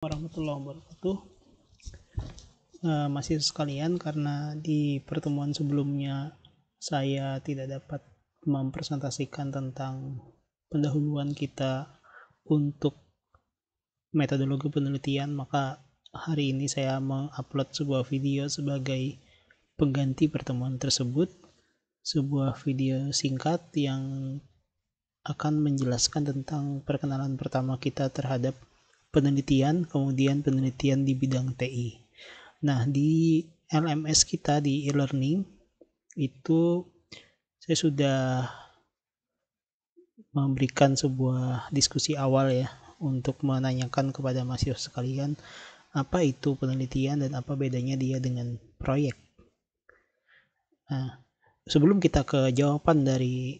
Warahmatullahi wabarakatuh. Masih sekalian, karena di pertemuan sebelumnya saya tidak dapat mempresentasikan tentang pendahuluan kita untuk metodologi penelitian, maka hari ini saya mengupload sebuah video sebagai pengganti pertemuan tersebut, sebuah video singkat yang akan menjelaskan tentang perkenalan pertama kita terhadap penelitian, kemudian penelitian di bidang TI. Nah, di LMS kita di e-learning itu saya sudah memberikan sebuah diskusi awal ya, untuk menanyakan kepada mahasiswa sekalian apa itu penelitian dan apa bedanya dia dengan proyek. Nah, sebelum kita ke jawaban dari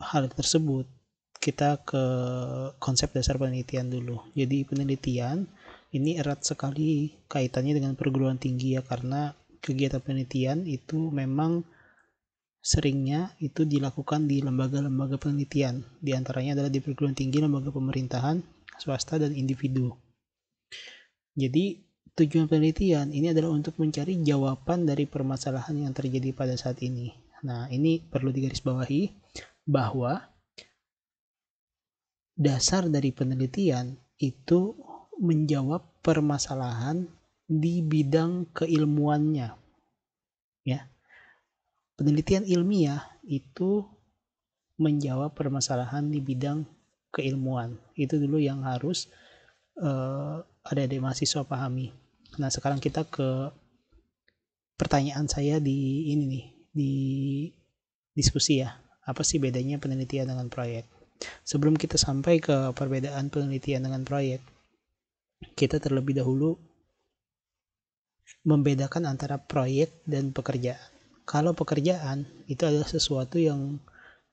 hal tersebut, kita ke konsep dasar penelitian dulu. Jadi penelitian ini erat sekali kaitannya dengan perguruan tinggi ya, karena kegiatan penelitian itu memang seringnya itu dilakukan di lembaga-lembaga penelitian. Di antaranya adalah di perguruan tinggi, lembaga pemerintahan, swasta, dan individu. Jadi tujuan penelitian ini adalah untuk mencari jawaban dari permasalahan yang terjadi pada saat ini. Nah, ini perlu digarisbawahi bahwa dasar dari penelitian itu menjawab permasalahan di bidang keilmuannya. Ya. Penelitian ilmiah itu menjawab permasalahan di bidang keilmuan. Itu dulu yang harus adik-adik mahasiswa pahami. Nah, sekarang kita ke pertanyaan saya di ini nih, di diskusi ya. Apa sih bedanya penelitian dengan proyek? Sebelum kita sampai ke perbedaan penelitian dengan proyek, kita terlebih dahulu membedakan antara proyek dan pekerjaan. Kalau pekerjaan itu adalah sesuatu yang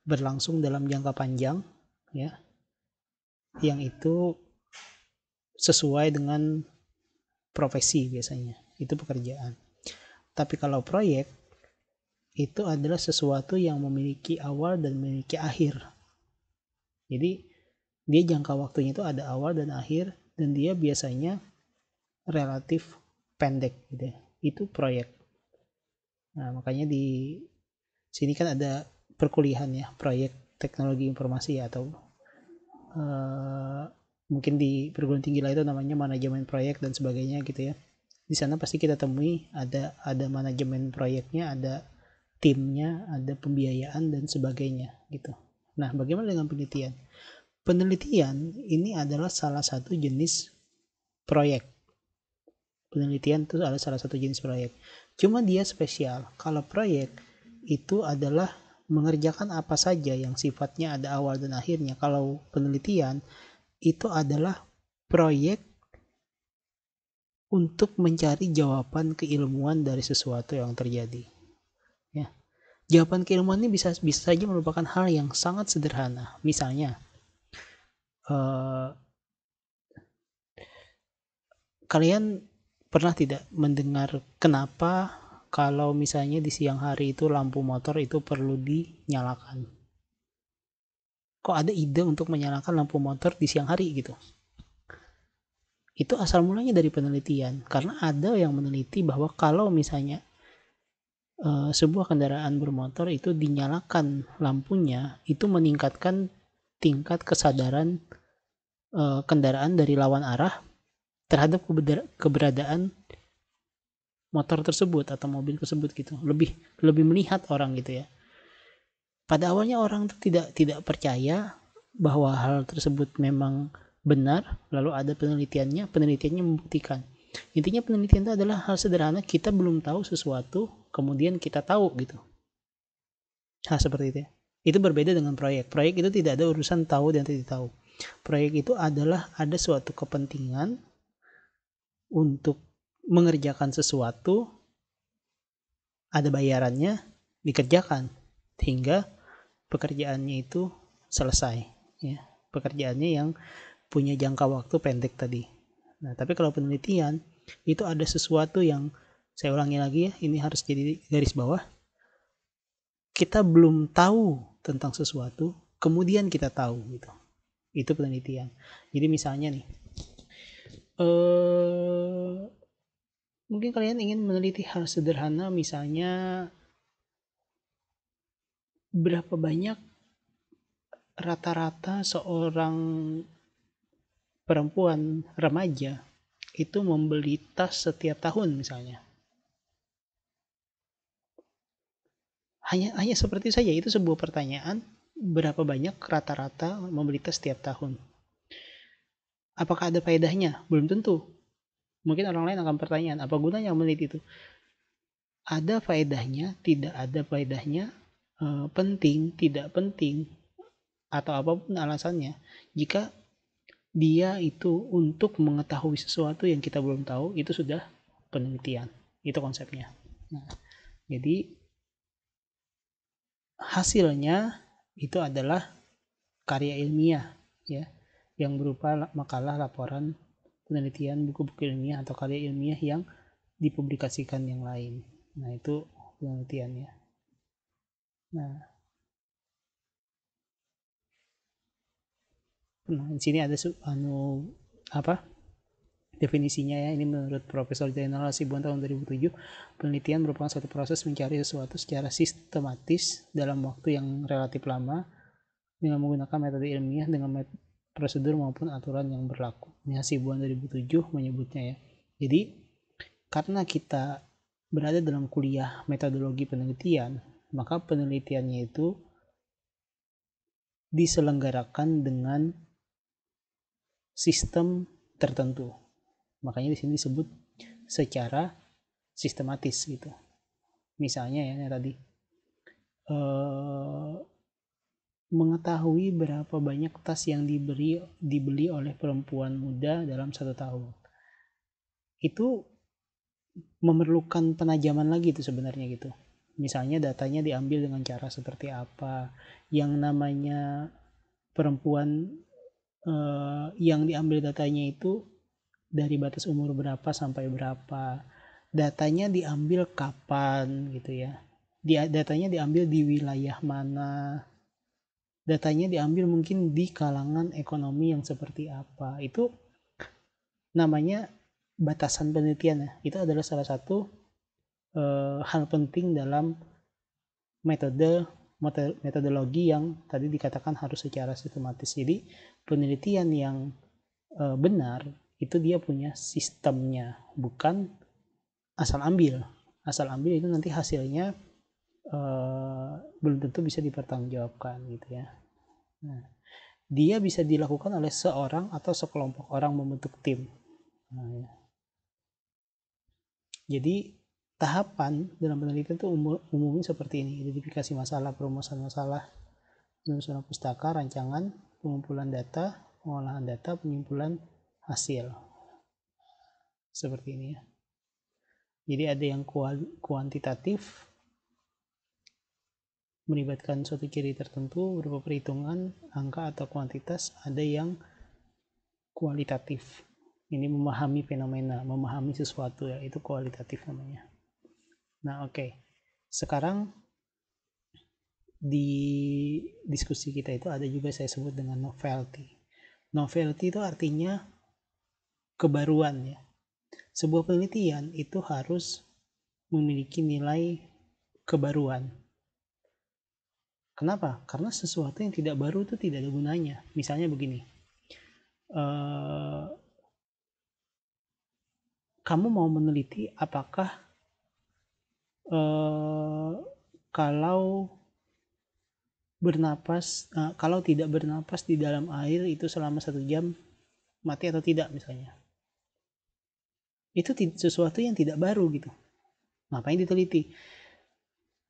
berlangsung dalam jangka panjang ya, yang itu sesuai dengan profesi biasanya, itu pekerjaan. Tapi kalau proyek itu adalah sesuatu yang memiliki awal dan memiliki akhir. Jadi dia jangka waktunya itu ada awal dan akhir, dan dia biasanya relatif pendek gitu ya. Itu proyek. Nah, makanya di sini kan ada perkuliahan ya, proyek teknologi informasi ya, atau mungkin di perguruan tinggi lain itu namanya manajemen proyek dan sebagainya gitu ya. Di sana pasti kita temui ada manajemen proyeknya, ada timnya, ada pembiayaan dan sebagainya gitu. Nah, bagaimana dengan penelitian? Penelitian ini adalah salah satu jenis proyek. Penelitian itu adalah salah satu jenis proyek. Cuma dia spesial. Kalau proyek itu adalah mengerjakan apa saja yang sifatnya ada awal dan akhirnya. Kalau penelitian itu adalah proyek untuk mencari jawaban keilmuan dari sesuatu yang terjadi. Ya. Jawaban keilmuan ini bisa saja merupakan hal yang sangat sederhana. Misalnya, kalian pernah tidak mendengar kenapa kalau misalnya di siang hari itu lampu motor itu perlu dinyalakan? Kok ada ide untuk menyalakan lampu motor di siang hari gitu? Itu asal mulanya dari penelitian, karena ada yang meneliti bahwa kalau misalnya sebuah kendaraan bermotor itu dinyalakan lampunya, itu meningkatkan tingkat kesadaran kendaraan dari lawan arah terhadap keberadaan motor tersebut atau mobil tersebut gitu. Lebih melihat orang gitu ya. Pada awalnya orang itu tidak percaya bahwa hal tersebut memang benar, lalu ada penelitiannya membuktikan. Intinya penelitian itu adalah hal sederhana, kita belum tahu sesuatu, kemudian kita tahu gitu. Hal seperti itu ya. Itu berbeda dengan proyek. Proyek itu tidak ada urusan tahu dan tidak tahu. Proyek itu adalah ada suatu kepentingan untuk mengerjakan sesuatu, ada bayarannya, dikerjakan hingga pekerjaannya itu selesai ya. Pekerjaannya yang punya jangka waktu pendek tadi. Nah, tapi kalau penelitian itu ada sesuatu yang, saya ulangi lagi ya, ini harus jadi garis bawah. Kita belum tahu tentang sesuatu, kemudian kita tahu gitu. Itu penelitian. Jadi misalnya nih, Mungkin kalian ingin meneliti hal sederhana, misalnya berapa banyak rata-rata seorang perempuan remaja itu membeli tas setiap tahun misalnya. Hanya seperti saja, itu sebuah pertanyaan, berapa banyak rata-rata membeli tas setiap tahun. Apakah ada faedahnya? Belum tentu. Mungkin orang lain akan pertanyaan, apa gunanya meneliti itu? Ada faedahnya, tidak ada faedahnya, penting, tidak penting, atau apapun alasannya. Jika dia itu untuk mengetahui sesuatu yang kita belum tahu, itu sudah penelitian. Itu konsepnya. Nah, jadi hasilnya itu adalah karya ilmiah, ya, yang berupa makalah, laporan, penelitian, buku-buku ilmiah atau karya ilmiah yang dipublikasikan yang lain. Nah, itu penelitiannya. Nah, di sini ada definisinya, ya. Ini menurut Profesor Zainal Hasibuan tahun 2007, penelitian merupakan suatu proses mencari sesuatu secara sistematis dalam waktu yang relatif lama dengan menggunakan metode ilmiah dengan prosedur maupun aturan yang berlaku. Ini Hasibuan 2007 menyebutnya, ya. Jadi karena kita berada dalam kuliah metodologi penelitian, maka penelitiannya itu diselenggarakan dengan sistem tertentu. Makanya di sini disebut secara sistematis gitu. Misalnya, ya, tadi mengetahui berapa banyak tas yang dibeli oleh perempuan muda dalam 1 tahun. Itu memerlukan penajaman lagi itu sebenarnya gitu. Misalnya datanya diambil dengan cara seperti apa, yang namanya perempuan yang diambil datanya itu dari batas umur berapa sampai berapa, datanya diambil kapan gitu, ya. Datanya diambil di wilayah mana, datanya diambil mungkin di kalangan ekonomi yang seperti apa. Itu namanya batasan penelitian, ya. Itu adalah salah satu hal penting dalam metodologi yang tadi dikatakan harus secara sistematis. Jadi penelitian yang benar itu dia punya sistemnya, bukan asal ambil. Asal ambil itu nanti hasilnya belum tentu bisa dipertanggungjawabkan gitu, ya. Nah, dia bisa dilakukan oleh seorang atau sekelompok orang membentuk tim. Nah, ya. Jadi tahapan dalam penelitian itu umumnya seperti ini: identifikasi masalah, perumusan masalah, penyusunan pustaka, rancangan, pengumpulan data, pengolahan data, penyimpulan hasil. Seperti ini, ya. Jadi ada yang kuantitatif, melibatkan suatu ciri tertentu berupa perhitungan, angka atau kuantitas. Ada yang kualitatif, ini memahami fenomena, memahami sesuatu, ya, itu kualitatif namanya. Nah, oke. Sekarang di diskusi kita itu ada juga saya sebut dengan novelty. Novelty itu artinya kebaruan, ya. Sebuah penelitian itu harus memiliki nilai kebaruan. Kenapa? Karena sesuatu yang tidak baru itu tidak ada gunanya. Misalnya begini, kamu mau meneliti apakah kalau tidak bernapas di dalam air itu selama 1 jam mati atau tidak, misalnya. Itu sesuatu yang tidak baru gitu. Ngapain diteliti?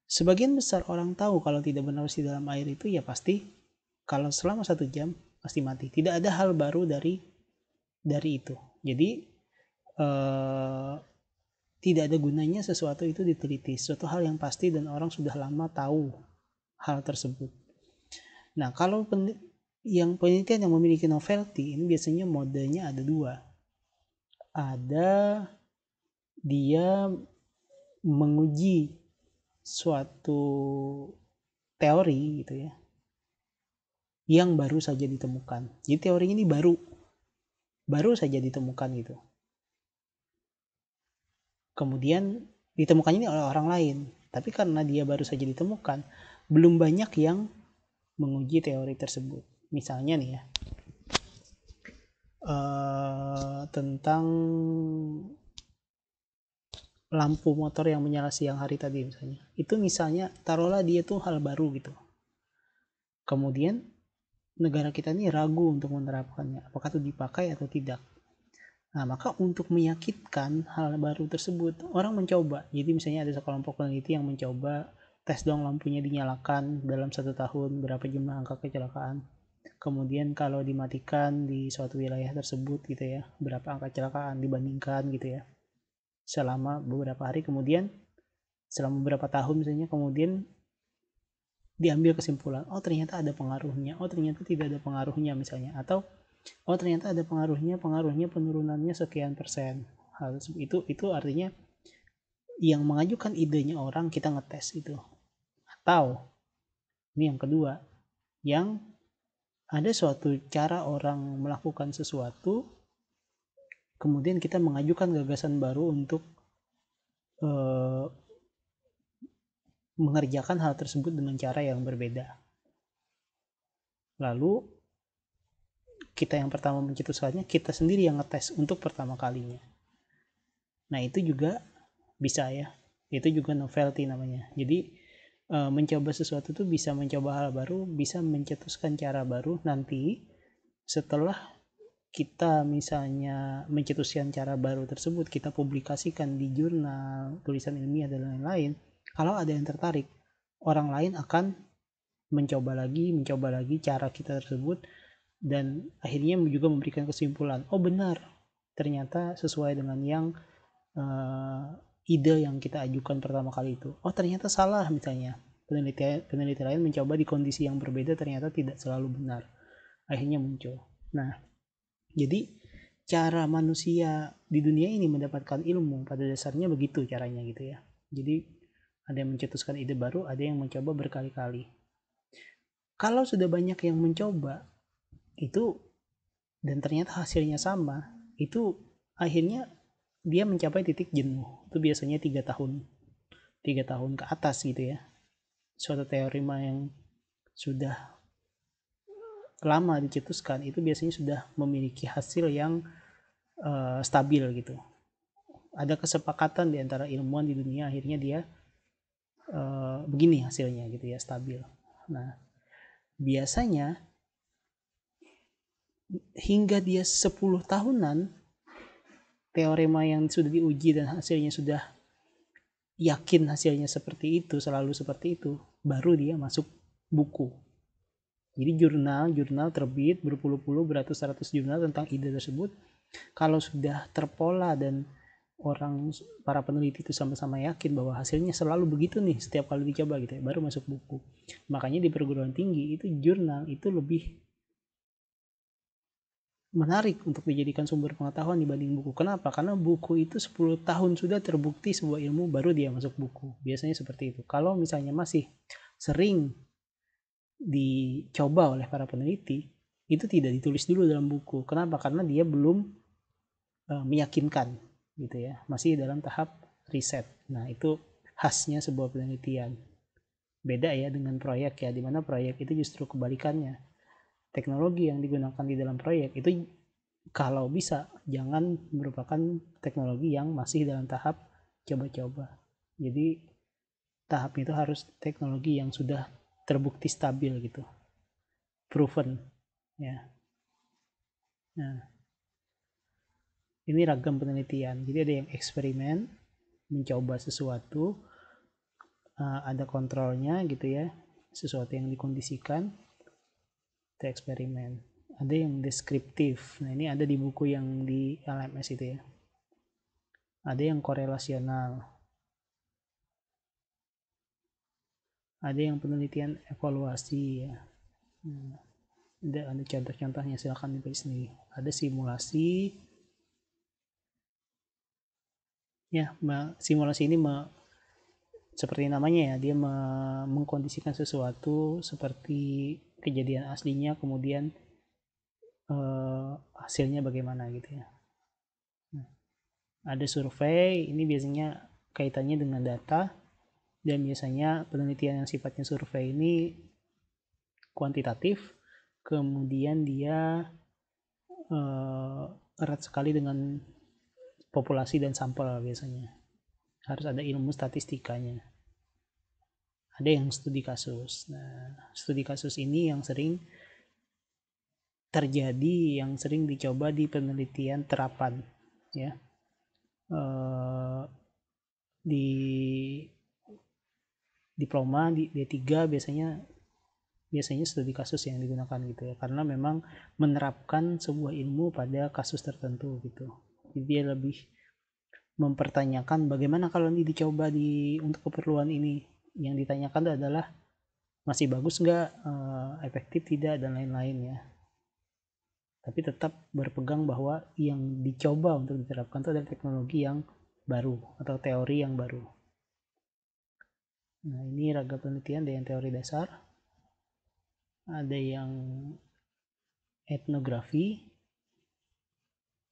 Sebagian besar orang tahu kalau tidak bernapas di dalam air itu, ya pasti kalau selama 1 jam pasti mati. Tidak ada hal baru dari itu. Jadi tidak ada gunanya sesuatu itu diteliti. Suatu hal yang pasti dan orang sudah lama tahu hal tersebut. Nah, kalau penelitian yang memiliki novelty ini biasanya modenya ada 2. Ada dia menguji suatu teori gitu, ya, yang baru saja ditemukan. Jadi teori ini baru. baru saja ditemukan gitu. Kemudian ditemukannya ini oleh orang lain, tapi karena dia baru saja ditemukan, belum banyak yang menguji teori tersebut. Misalnya nih ya, tentang lampu motor yang menyala siang hari tadi misalnya. Itu misalnya taruhlah dia tuh hal baru gitu. Kemudian negara kita ini ragu untuk menerapkannya, apakah itu dipakai atau tidak. Nah, maka untuk meyakinkan hal baru tersebut, orang mencoba. Jadi misalnya ada sekelompok peneliti yang mencoba tes dong lampunya dinyalakan dalam 1 tahun, berapa jumlah angka kecelakaan. Kemudian kalau dimatikan di suatu wilayah tersebut gitu ya, berapa angka kecelakaan dibandingkan gitu ya. Selama beberapa hari, kemudian selama beberapa tahun misalnya, kemudian diambil kesimpulan, oh ternyata ada pengaruhnya, oh ternyata tidak ada pengaruhnya misalnya, atau oh ternyata ada pengaruhnya penurunannya sekian persen. Hal itu artinya yang mengajukan idenya orang, kita ngetes itu. Atau ini yang kedua, yang ada suatu cara orang melakukan sesuatu, kemudian kita mengajukan gagasan baru untuk mengerjakan hal tersebut dengan cara yang berbeda. Lalu kita yang pertama mencetuskannya, kita sendiri yang ngetes untuk pertama kalinya. Nah itu juga bisa ya, itu juga novelty namanya. Jadi mencoba sesuatu itu bisa mencoba hal baru, bisa mencetuskan cara baru. Nanti setelah kita misalnya mencetuskan cara baru tersebut, kita publikasikan di jurnal, tulisan ilmiah dan lain-lain, kalau ada yang tertarik, orang lain akan mencoba lagi cara kita tersebut, dan akhirnya juga memberikan kesimpulan, oh benar, ternyata sesuai dengan yang ide yang kita ajukan pertama kali itu. Oh ternyata salah misalnya, peneliti lain mencoba di kondisi yang berbeda, ternyata tidak selalu benar, akhirnya muncul. Nah jadi cara manusia di dunia ini mendapatkan ilmu pada dasarnya begitu caranya gitu ya. Jadi ada yang mencetuskan ide baru, ada yang mencoba berkali-kali. Kalau sudah banyak yang mencoba itu dan ternyata hasilnya sama, itu akhirnya dia mencapai titik jenuh. Itu biasanya 3 tahun ke atas gitu ya. Suatu teorema yang sudah lama dicetuskan itu biasanya sudah memiliki hasil yang stabil gitu. Ada kesepakatan di antara ilmuwan di dunia, akhirnya dia begini hasilnya gitu ya, stabil. Nah biasanya hingga dia 10 tahunan teorema yang sudah diuji dan hasilnya sudah yakin hasilnya seperti itu, selalu seperti itu, baru dia masuk buku. Jadi jurnal terbit berpuluh-puluh, beratus-ratus jurnal tentang ide tersebut. Kalau sudah terpola dan para peneliti itu sama-sama yakin bahwa hasilnya selalu begitu nih setiap kali dicoba gitu ya, baru masuk buku. Makanya di perguruan tinggi itu jurnal itu lebih menarik untuk dijadikan sumber pengetahuan dibanding buku. Kenapa? Karena buku itu 10 tahun sudah terbukti sebuah ilmu, baru dia masuk buku. Biasanya seperti itu. Kalau misalnya masih sering dicoba oleh para peneliti, itu tidak ditulis dulu dalam buku. Kenapa? Karena dia belum meyakinkan gitu ya. Masih dalam tahap riset. Nah, itu khasnya sebuah penelitian. Beda ya dengan proyek ya, dimana proyek itu justru kebalikannya. Teknologi yang digunakan di dalam proyek itu kalau bisa jangan merupakan teknologi yang masih dalam tahap coba-coba. Jadi tahapnya itu harus teknologi yang sudah terbukti stabil gitu, proven ya. Nah ini ragam penelitian. Jadi ada yang eksperimen, mencoba sesuatu, ada kontrolnya gitu ya, sesuatu yang dikondisikan, itu eksperimen. Ada yang deskriptif, nah ini ada di buku yang di LMS itu ya. Ada yang korelasional, ada yang penelitian evaluasi ya. Ada contoh-contohnya, silakan dipilih sendiri. Ada simulasi ya, simulasi ini seperti namanya ya, dia mengkondisikan sesuatu seperti kejadian aslinya, kemudian hasilnya bagaimana gitu ya. Nah, ada survei, ini biasanya kaitannya dengan data, dan biasanya penelitian yang sifatnya survei ini kuantitatif, kemudian dia erat sekali dengan populasi dan sampel biasanya. Harus ada ilmu statistikanya. Ada yang studi kasus. Nah, studi kasus ini yang sering terjadi, yang sering dicoba di penelitian terapan, ya. Di diploma di D3 biasanya studi kasus yang digunakan gitu ya, karena memang menerapkan sebuah ilmu pada kasus tertentu gitu. Jadi dia lebih mempertanyakan bagaimana kalau ini dicoba untuk keperluan ini. Yang ditanyakan adalah masih bagus nggak, efektif tidak, dan lain-lain ya. Tapi tetap berpegang bahwa yang dicoba untuk diterapkan itu adalah teknologi yang baru atau teori yang baru. Nah, ini ragam penelitian, ada yang teori dasar, ada yang etnografi,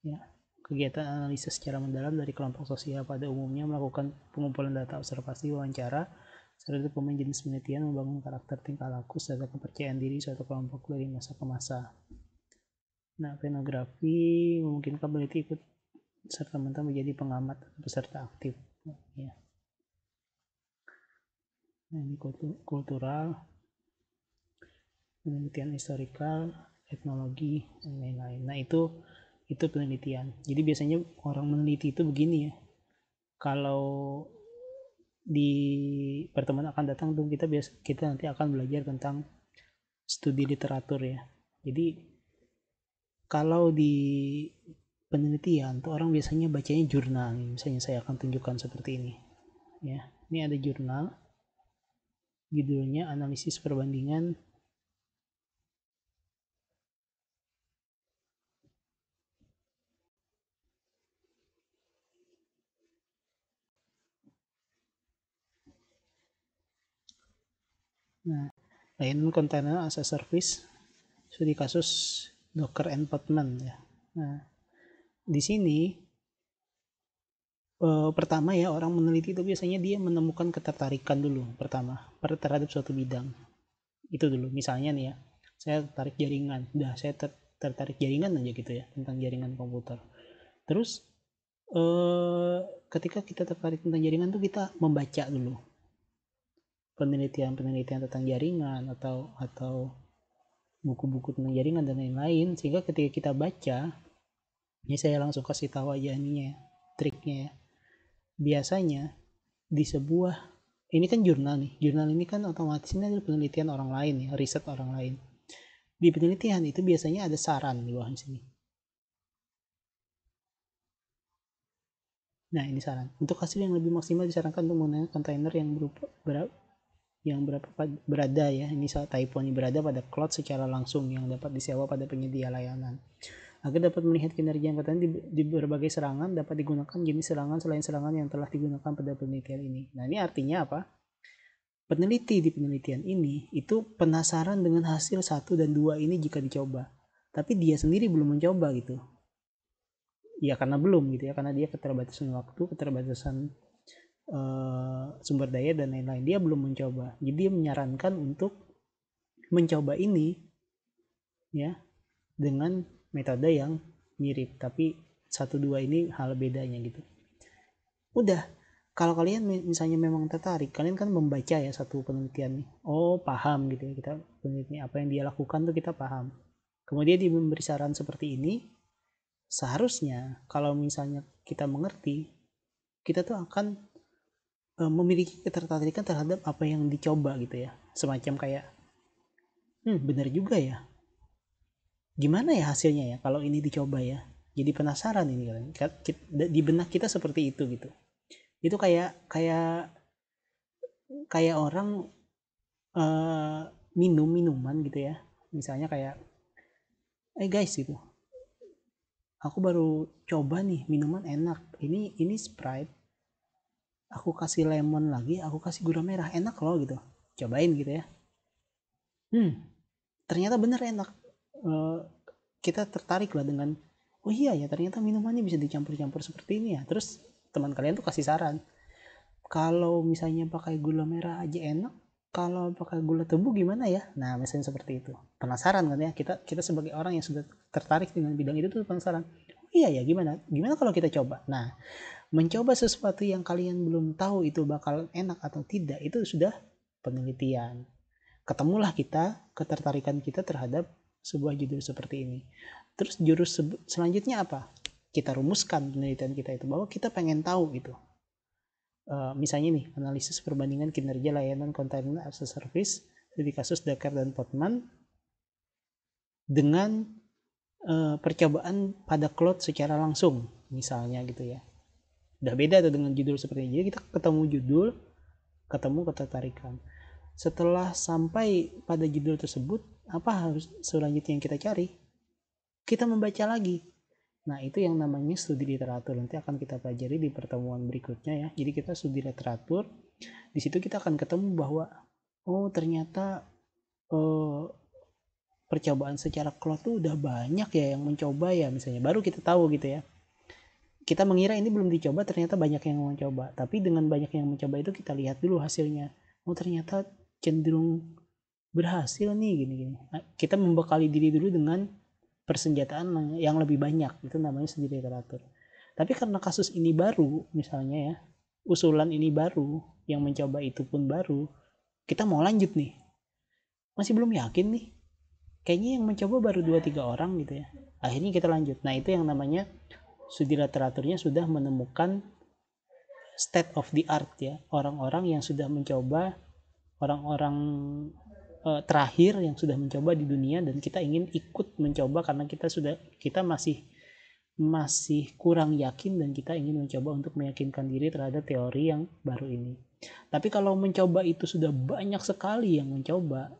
ya, kegiatan analisis secara mendalam dari kelompok sosial pada umumnya, melakukan pengumpulan data observasi, wawancara, serta pemain jenis penelitian, membangun karakter, tingkah laku, serta kepercayaan diri suatu kelompok dari masa ke masa. Nah, etnografi memungkinkan peneliti ikut serta merta menjadi pengamat peserta aktif. Ya. Nah, ini kultural, penelitian historikal, etnologi, dan lain-lain. Nah, itu penelitian. Jadi biasanya orang meneliti itu begini ya. Kalau di pertemuan akan datang tuh kita nanti akan belajar tentang studi literatur ya. Jadi kalau di penelitian tuh orang biasanya bacanya jurnal. Misalnya saya akan tunjukkan seperti ini. Ya, ini ada jurnal. Judulnya analisis perbandingan layanan kontainer as a service, studi kasus Docker environment ya. Nah, di sini pertama ya, orang meneliti itu biasanya dia menemukan ketertarikan dulu pertama terhadap suatu bidang itu dulu. Misalnya nih ya, saya tertarik jaringan, saya tertarik jaringan aja gitu ya, tentang jaringan komputer. Terus ketika kita tertarik tentang jaringan tuh kita membaca dulu penelitian tentang jaringan atau buku-buku tentang jaringan dan lain-lain, sehingga ketika kita baca, ini saya langsung kasih tahu aja ininya ya, triknya ya. Biasanya di sebuah, ini kan jurnal nih, jurnal ini kan otomatis ini adalah penelitian orang lain ya, riset orang lain. Di penelitian itu biasanya ada saran di bawah sini. Nah, ini saran. Untuk hasil yang lebih maksimal disarankan untuk menggunakan kontainer yang berada ya, ini typo ini, berada pada cloud secara langsung yang dapat disewa pada penyedia layanan. Agar dapat melihat kinerja angkatan di berbagai serangan, dapat digunakan jenis serangan selain serangan yang telah digunakan pada penelitian ini. Nah, ini artinya apa? Peneliti di penelitian ini itu penasaran dengan hasil 1 dan 2 ini jika dicoba. Tapi dia sendiri belum mencoba gitu. Ya karena belum gitu ya, karena dia keterbatasan waktu, keterbatasan sumber daya dan lain-lain. Dia belum mencoba. Jadi dia menyarankan untuk mencoba ini ya dengan metode yang mirip, tapi 1-2 ini hal bedanya gitu. Udah, kalau kalian misalnya memang tertarik, kalian kan membaca ya satu penelitian nih. Oh, paham gitu ya, kita penelitian apa yang dia lakukan tuh kita paham. Kemudian dia memberi saran seperti ini. Seharusnya kalau misalnya kita mengerti, kita tuh akan memiliki ketertarikan terhadap apa yang dicoba gitu ya. Semacam kayak benar juga ya, gimana ya hasilnya ya kalau ini dicoba ya. Jadi penasaran ini kan, di benak kita seperti itu gitu. Itu kayak orang minum minuman gitu ya, misalnya kayak guys gitu, aku baru coba nih minuman enak, ini Sprite, aku kasih lemon lagi, aku kasih gula merah, enak loh gitu, cobain gitu ya. Ternyata bener enak. kita tertarik lah dengan, oh iya ya ternyata minumannya bisa dicampur-campur seperti ini ya. Terus teman kalian tuh kasih saran, kalau misalnya pakai gula merah aja enak, kalau pakai gula tebu gimana ya? Nah misalnya seperti itu, penasaran kan ya, kita sebagai orang yang sudah tertarik dengan bidang itu tuh penasaran, oh iya ya gimana kalau kita coba. Nah, mencoba sesuatu yang kalian belum tahu itu bakal enak atau tidak, itu sudah penelitian. Ketemulah kita, ketertarikan kita terhadap sebuah judul seperti ini. Terus jurus selanjutnya apa? Kita rumuskan penelitian kita itu, bahwa kita pengen tahu gitu. Misalnya nih, analisis perbandingan kinerja layanan container as a service di kasus Dakar dan Potman dengan percobaan pada cloud secara langsung, misalnya gitu ya. Udah beda tuh dengan judul seperti ini. Jadi kita ketemu judul, ketemu ketertarikan. Setelah sampai pada judul tersebut, apa harus selanjutnya yang kita cari? Kita membaca lagi. Nah, itu yang namanya studi literatur. Nanti akan kita pelajari di pertemuan berikutnya ya. Jadi kita studi literatur. Di situ kita akan ketemu bahwa oh ternyata percobaan secara cloud tuh udah banyak ya yang mencoba ya, misalnya. Baru kita tahu gitu ya. Kita mengira ini belum dicoba, ternyata banyak yang mencoba. Tapi dengan banyak yang mencoba itu kita lihat dulu hasilnya. Oh ternyata cenderung berhasil nih gini-gini. Kita membekali diri dulu dengan persenjataan yang lebih banyak, itu namanya studi literatur. Tapi karena kasus ini baru misalnya ya, usulan ini baru, yang mencoba itu pun baru, kita mau lanjut nih, masih belum yakin nih, kayaknya yang mencoba baru 2-3 orang gitu ya, akhirnya kita lanjut. Nah itu yang namanya studi literaturnya sudah menemukan state of the art ya, orang-orang yang sudah mencoba, orang-orang terakhir yang sudah mencoba di dunia, dan kita ingin ikut mencoba karena kita masih kurang yakin, dan kita ingin mencoba untuk meyakinkan diri terhadap teori yang baru ini. Tapi kalau mencoba itu sudah banyak sekali yang mencoba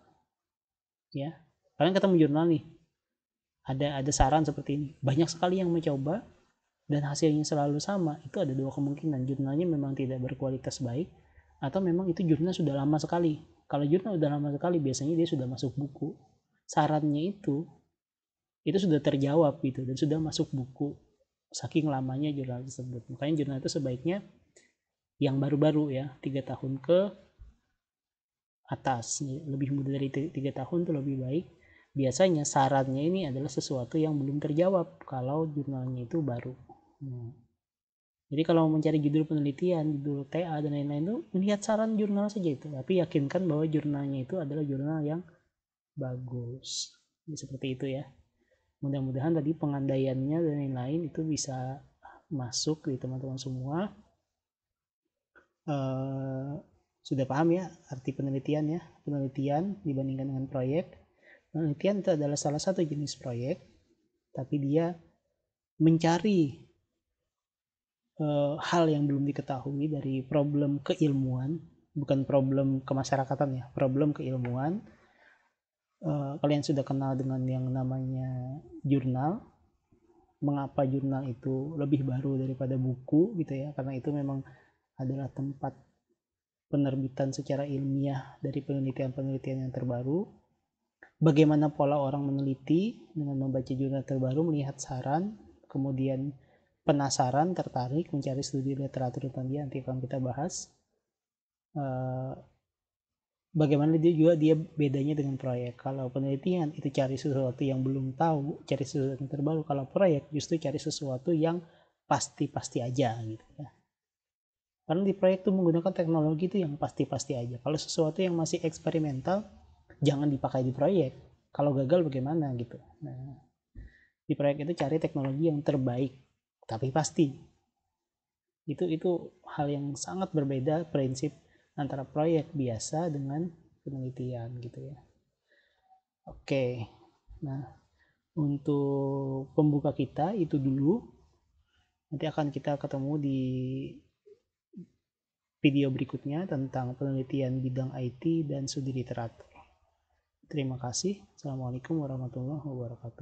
ya, kalian ketemu jurnal nih, ada saran seperti ini, banyak sekali yang mencoba dan hasilnya selalu sama, itu ada dua kemungkinan, jurnalnya memang tidak berkualitas baik, atau memang itu jurnal sudah lama sekali. Kalau jurnal sudah lama sekali, biasanya dia sudah masuk buku, sarannya itu sudah terjawab gitu, dan sudah masuk buku saking lamanya jurnal tersebut. Makanya jurnal itu sebaiknya yang baru-baru ya, 3 tahun ke atas, lebih muda dari 3 tahun itu lebih baik. Biasanya sarannya ini adalah sesuatu yang belum terjawab kalau jurnalnya itu baru. Jadi kalau mencari judul penelitian, judul TA dan lain-lain itu, lihat saran jurnal saja itu, tapi yakinkan bahwa jurnalnya itu adalah jurnal yang bagus. Jadi seperti itu ya. Mudah-mudahan tadi pengandaiannya dan lain-lain itu bisa masuk di teman-teman semua. Sudah paham ya arti penelitian ya. Penelitian dibandingkan dengan proyek. Penelitian itu adalah salah satu jenis proyek, tapi dia mencari hal yang belum diketahui dari problem keilmuan, bukan problem kemasyarakatan ya, problem keilmuan. Kalian sudah kenal dengan yang namanya jurnal. Mengapa jurnal itu lebih baru daripada buku gitu ya, karena itu memang adalah tempat penerbitan secara ilmiah dari penelitian-penelitian yang terbaru. Bagaimana pola orang meneliti dengan membaca jurnal terbaru, melihat saran, kemudian penasaran, tertarik, mencari studi literatur tentang dia, nanti akan kita bahas. Bagaimana dia bedanya dengan proyek. Kalau penelitian itu cari sesuatu yang belum tahu, cari sesuatu yang terbaru. Kalau proyek justru cari sesuatu yang pasti-pasti aja gitu ya. Karena di proyek itu menggunakan teknologi itu yang pasti-pasti aja. Kalau sesuatu yang masih eksperimental, jangan dipakai di proyek. Kalau gagal bagaimana gitu. Nah, di proyek itu cari teknologi yang terbaik, tapi pasti. Itu hal yang sangat berbeda prinsip antara proyek biasa dengan penelitian gitu ya. Oke, nah untuk pembuka kita itu dulu. Nanti akan kita ketemu di video berikutnya tentang penelitian bidang IT dan studi literatur. Terima kasih. Assalamualaikum warahmatullahi wabarakatuh.